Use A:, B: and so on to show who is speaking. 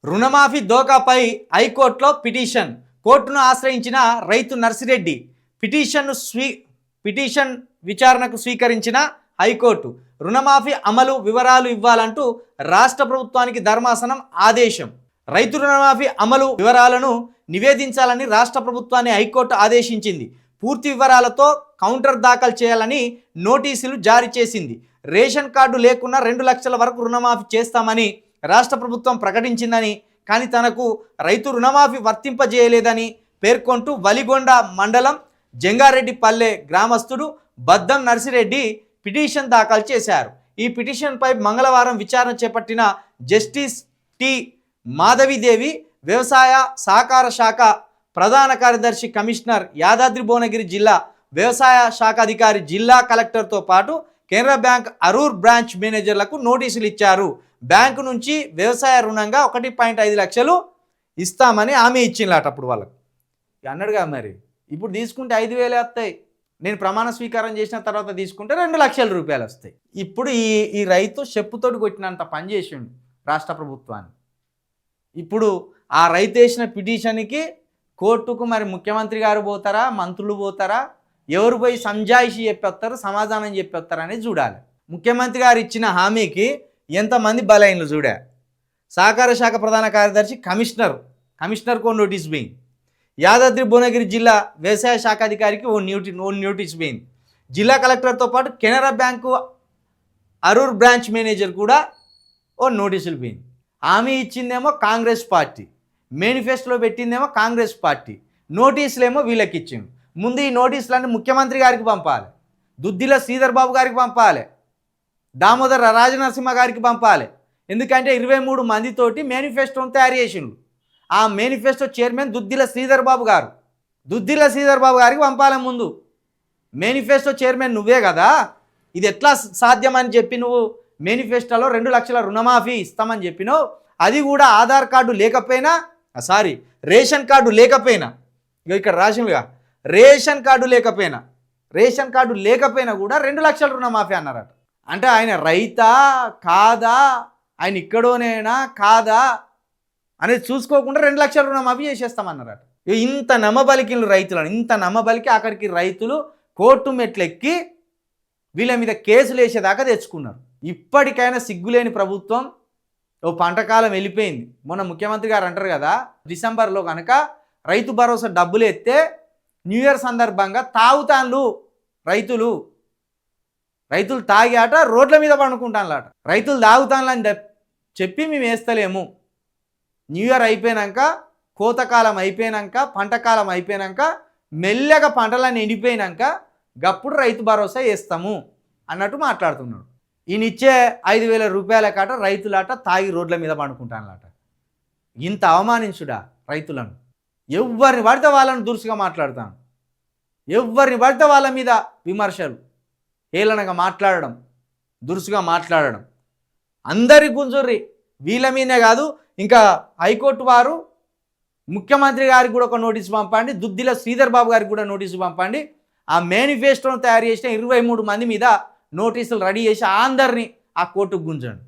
A: రుణమాఫీ దోకాపై హైకోర్టులో పిటిషన్. కోర్టును ఆశ్రయించిన రైతు నర్సిరెడ్డి పిటిషన్ విచారణకు స్వీకరించిన హైకోర్టు. రుణమాఫీ అమలు వివరాలు ఇవ్వాలంటూ రాష్ట్ర ప్రభుత్వానికి ధర్మాసనం ఆదేశం. రైతు రుణమాఫీ అమలు వివరాలను నివేదించాలని రాష్ట్ర ప్రభుత్వాన్ని హైకోర్టు ఆదేశించింది. పూర్తి వివరాలతో కౌంటర్ దాఖలు చేయాలని నోటీసులు జారీ చేసింది. రేషన్ కార్డు లేకున్నా 2 లక్షల వరకు రుణమాఫీ చేస్తామని రాష్ట్ర ప్రభుత్వం ప్రకటించిందని, కానీ తనకు రైతు రుణమాఫీ వర్తింపజేయలేదని పేర్కొంటూ వలిగొండ మండలం జంగారెడ్డిపల్లె గ్రామస్తుడు బద్దం నర్సిరెడ్డి పిటిషన్ దాఖలు చేశారు. ఈ పిటిషన్పై మంగళవారం విచారణ చేపట్టిన జస్టిస్ టి మాధవిదేవి, వ్యవసాయ సహకార శాఖ ప్రధాన కార్యదర్శి కమిషనర్, యాదాద్రి భువనగిరి జిల్లా వ్యవసాయ శాఖ అధికారి, జిల్లా కలెక్టర్తో పాటు కెనరా బ్యాంక్ అరూర్ బ్రాంచ్ మేనేజర్లకు నోటీసులు ఇచ్చారు. బ్యాంకు నుంచి వ్యవసాయ రుణంగా 1.5 లక్షలు ఇస్తామని హామీ ఇచ్చిందట. అప్పుడు వాళ్ళకు అన్నాడుగా, మరి ఇప్పుడు తీసుకుంటే 5,000 వస్తాయి, నేను ప్రమాణ స్వీకారం చేసిన తర్వాత తీసుకుంటే 2 లక్షల రూపాయలు వస్తాయి. ఇప్పుడు ఈ రైతు చెప్పుతోటి కొట్టినంత పని చేసిండు రాష్ట్ర ప్రభుత్వాన్ని. ఇప్పుడు ఆ రైతు వేసిన పిటిషన్కి కోర్టుకు మరి ముఖ్యమంత్రి గారు పోతారా, మంత్రులు పోతారా, ఎవరు పోయి సంజాయిషి చెప్పొస్తారు, సమాధానం చెప్పొస్తారు అనేది చూడాలి. ముఖ్యమంత్రి గారు ఇచ్చిన హామీకి ఎంతమంది బలైనలు చూడా. సహకార శాఖ ప్రధాన కార్యదర్శి కమిషనర్కు నోటీస్ పోయింది. యాదాద్రి భువనగిరి జిల్లా వ్యవసాయ శాఖ అధికారికి ఓ నోటీస్ పోయింది. జిల్లా కలెక్టర్తో పాటు Canara bank Aroor branch manager కూడా ఓ నోటీసులు పోయింది. హామీ ఇచ్చిందేమో కాంగ్రెస్ పార్టీ, మేనిఫెస్టోలో పెట్టిందేమో కాంగ్రెస్ పార్టీ, నోటీసులేమో వీళ్ళకి ఇచ్చింది. ముందు ఈ నోటీసులన్నీ ముఖ్యమంత్రి గారికి పంపాలి, దుద్దిల శ్రీధర్ బాబు గారికి పంపాలి, దామోదర రాజనరసింహ గారికి పంపాలి. ఎందుకంటే 23 మందితోటి మేనిఫెస్టోని తయారు చేసిండు. ఆ మేనిఫెస్టో చైర్మన్ దుద్దిల శ్రీధర్ బాబు గారికి పంపాలి. ముందు మేనిఫెస్టో చైర్మన్ నువ్వే కదా, ఇది ఎట్లా సాధ్యమని చెప్పి నువ్వు మేనిఫెస్టోలో 2 లక్షల రుణమాఫీ ఇస్తామని చెప్పినావు. అది కూడా ఆధార్ కార్డు లేకపోయినా, రేషన్ కార్డు లేకపోయినా, ఇక్కడ రాసిందిగా రేషన్ కార్డు లేకపోయినా కూడా 2 లక్షల రుణమాఫీ అన్నారట. అంటే ఆయన రైతా కాదా, ఆయన ఇక్కడోనేనా కాదా అనేది చూసుకోకుండా 2 లక్షల రుణమాఫీ చేసేస్తామన్నారట. ఇంత నమ్మబలికిలు రైతులను, ఇంత నమ్మబలికి అక్కడికి రైతులు కోర్టు మెట్లెక్కి వీళ్ళ మీద కేసులు వేసేదాకా తెచ్చుకున్నారు. ఇప్పటికైనా సిగ్గులేని ప్రభుత్వం. ఓ పంటకాలం వెళ్ళిపోయింది. మొన్న ముఖ్యమంత్రి గారు అంటారు కదా, డిసెంబర్లో కనుక రైతు భరోసా డబ్బులు ఎత్తే న్యూ ఇయర్ సందర్భంగా తాగుతాన్లు రైతులు తాగాట రోడ్ల మీద పండుకుంటానులాట. రైతులు తాగుతానులని చెప్పి మేము వేస్తలేము. న్యూ ఇయర్ అయిపోయాక, కోతకాలం అయిపోయాక, పంటకాలం అయిపోయాక, మెల్లగా పంటలన్నీ ఎండిపోయినాక గప్పుడు రైతు భరోసా వేస్తాము అన్నట్టు మాట్లాడుతున్నాడు. ఈయనిచ్చే 5,000 రూపాయల కాట రైతులాట తాగి రోడ్ల మీద పండుకుంటానులాట. ఇంత అవమానించుడా రైతులను? ఎవరిని పడితే వాళ్ళని దురుసుగా మాట్లాడతాను, ఎవరిని పడితే వాళ్ళ మీద విమర్శలు, హేళనగా మాట్లాడడం, దురుసుగా మాట్లాడడం. అందరి గుంజుర్రి వీళ్ళ మీదే కాదు, ఇంకా హైకోర్టు వారు ముఖ్యమంత్రి గారికి కూడా ఒక నోటీసు పంపండి, దుద్దిల శ్రీధర్ బాబు గారికి కూడా నోటీసు పంపండి. ఆ మేనిఫెస్టోను తయారు చేసిన 23 మంది మీద నోటీసులు రెడీ చేసి అందరినీ ఆ కోర్టుకు గుంజండి.